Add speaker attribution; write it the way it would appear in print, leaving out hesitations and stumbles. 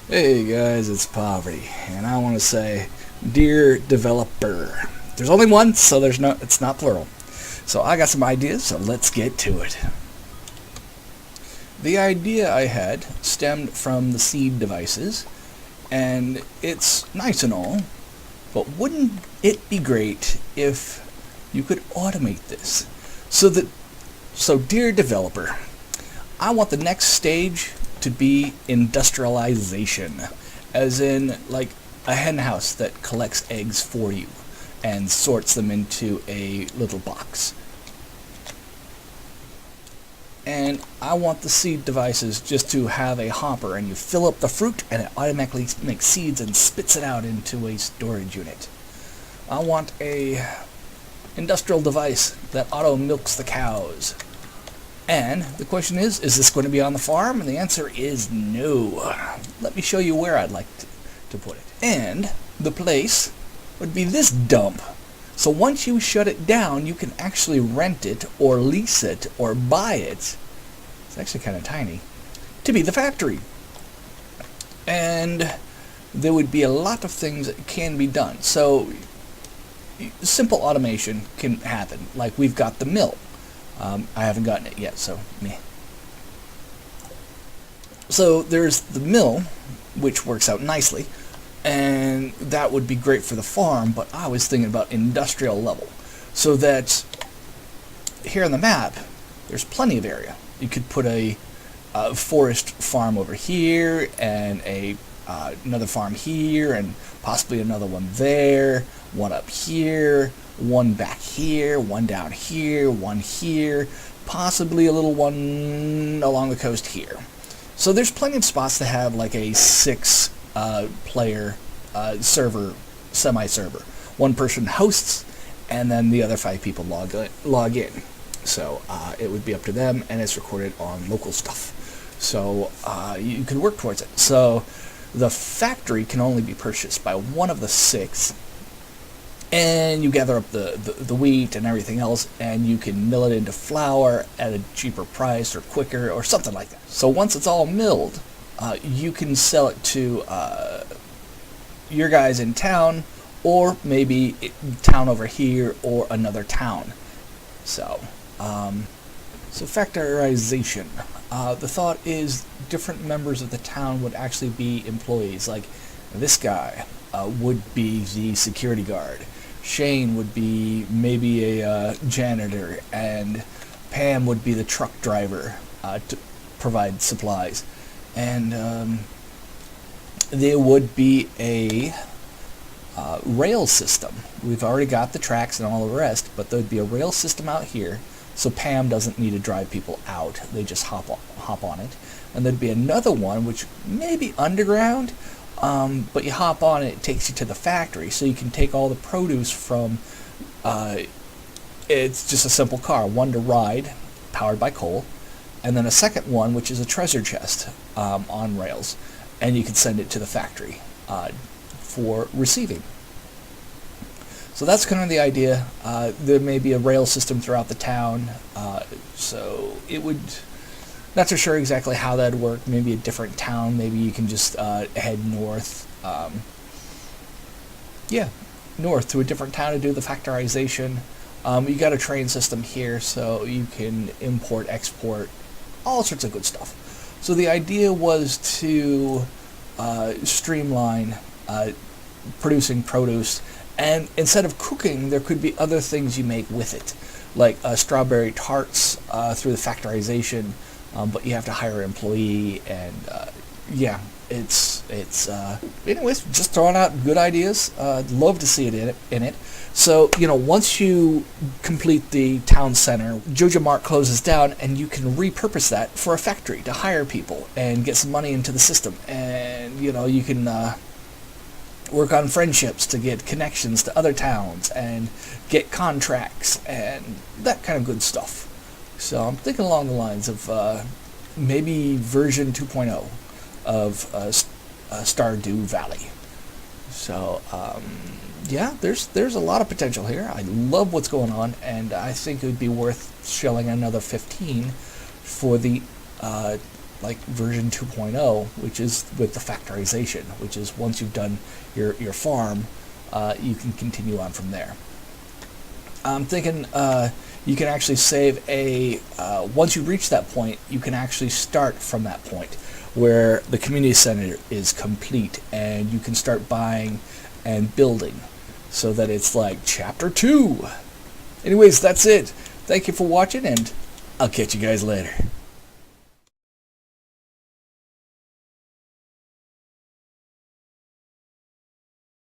Speaker 1: Hey guys, it's Poverty, and I want to say, dear developer. There's only one, so it's not plural. So I got some ideas, so let's get to it. The idea I had stemmed from the seed devices, and it's nice and all, but wouldn't it be great if you could automate this? So dear developer, I want the next stage to be industrialization, as in like a hen house that collects eggs for you and sorts them into a little box. And I want the seed devices just to have a hopper, and you fill up the fruit and it automatically makes seeds and spits it out into a storage unit. I want a industrial device that auto milks the cows. And the question is this going to be on the farm? And the answer is no. Let me show you where I'd like to put it. And the place would be this dump. So once you shut it down, you can actually rent it or lease it or buy it. It's actually kind of tiny. To be the factory. And there would be a lot of things that can be done. So simple automation can happen. Like we've got the mill. I haven't gotten it yet, so meh. So there's the mill, which works out nicely, and that would be great for the farm, but I was thinking about industrial level. So that here on the map, there's plenty of area. You could put a forest farm over here, and another farm here, and possibly another one there, one up here, one back here, one down here, one here, possibly a little one along the coast here. So there's plenty of spots to have like a 6-player server, semi-server. One person hosts, and then the other 5 people log in. So it would be up to them, and it's recorded on local stuff. So you can work towards it. So the factory can only be purchased by one of the 6, and you gather up the wheat and everything else, and you can mill it into flour at a cheaper price or quicker or something like that. So once it's all milled, you can sell it to your guys in town, or maybe town over here or another town. So factorization. The thought is different members of the town would actually be employees. Like this guy would be the security guard. Shane would be maybe a janitor, and Pam would be the truck driver to provide supplies. And there would be a rail system. We've already got the tracks and all the rest, but there would be a rail system out here, so Pam doesn't need to drive people out. They just hop on it. And there'd be another one, which may be underground, but you hop on it takes you to the factory, so you can take all the produce from, it's just a simple car, one to ride, powered by coal, and then a second one, which is a treasure chest on rails, and you can send it to the factory for receiving. So that's kind of the idea. There may be a rail system throughout the town, so it would... Not so sure exactly how that would work. Maybe a different town. Maybe you can just head north. North to a different town to do the factorization. You got a train system here, so you can import, export, all sorts of good stuff. So the idea was to streamline producing produce, and instead of cooking, there could be other things you make with it, like strawberry tarts through the factorization. But you have to hire an employee, and anyways, just throwing out good ideas. I'd love to see it in it. So, once you complete the town center, Jojo Mart closes down, and you can repurpose that for a factory to hire people and get some money into the system. And, you can work on friendships to get connections to other towns and get contracts and that kind of good stuff. So I'm thinking along the lines of maybe version 2.0 of Stardew Valley. So there's a lot of potential here. I love what's going on, and I think it would be worth shelling another 15 for the like version 2.0, which is with the factorization, which is once you've done your farm, you can continue on from there. I'm thinking you can actually save a, once you reach that point, you can actually start from that point where the community center is complete and you can start buying and building so that it's like chapter 2. Anyways, that's it. Thank you for watching, and I'll catch you guys later.